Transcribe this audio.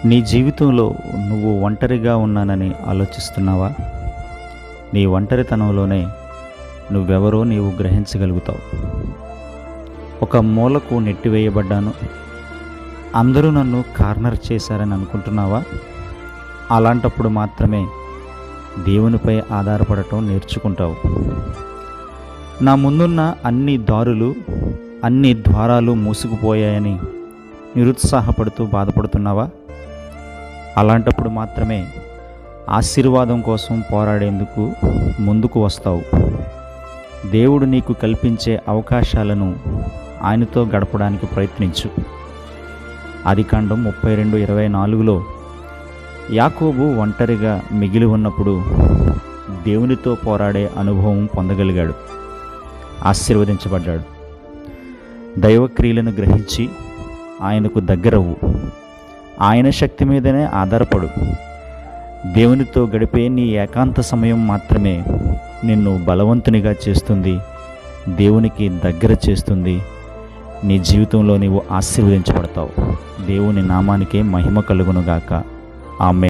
నీ జీవితంలో నువ్వు ఒంటరిగా ఉన్నానని ఆలోచిస్తున్నావా? నీ ఒంటరితనంలోనే నువ్వెవరో నీవు గ్రహించగలుగుతావు. ఒక మూలకు నెట్టివేయబడ్డాను, అందరూ నన్ను కార్నర్ చేశారని అనుకుంటున్నావా? అలాంటప్పుడు మాత్రమే దేవునిపై ఆధారపడటం నేర్చుకుంటావు. నా ముందున్న అన్ని దారులు, అన్ని ద్వారాలు మూసుకుపోయాయని నిరుత్సాహపడుతూ బాధపడుతున్నావా? అలాంటప్పుడు మాత్రమే ఆశీర్వాదం కోసం పోరాడేందుకు ముందుకు వస్తావు. దేవుడు నీకు కల్పించే అవకాశాలను ఆయనతో గడపడానికి ప్రయత్నించు. ఆదికాండం 32:24లో యాకోబు ఒంటరిగా మిగిలి ఉన్నప్పుడు దేవునితో పోరాడే అనుభవం పొందగలిగాడు, ఆశీర్వదించబడ్డాడు. దైవక్రియలను గ్రహించి ఆయనకు దగ్గరవు. ఆయన శక్తి మీదనే ఆధారపడు. దేవునితో గడిపే నీ ఏకాంత సమయం మాత్రమే నిన్ను బలవంతునిగా చేస్తుంది, దేవునికి దగ్గర చేస్తుంది. నీ జీవితంలో నీవు ఆశీర్వదించబడతావు. దేవుని నామానికే మహిమ కలుగునుగాక. ఆమేన్.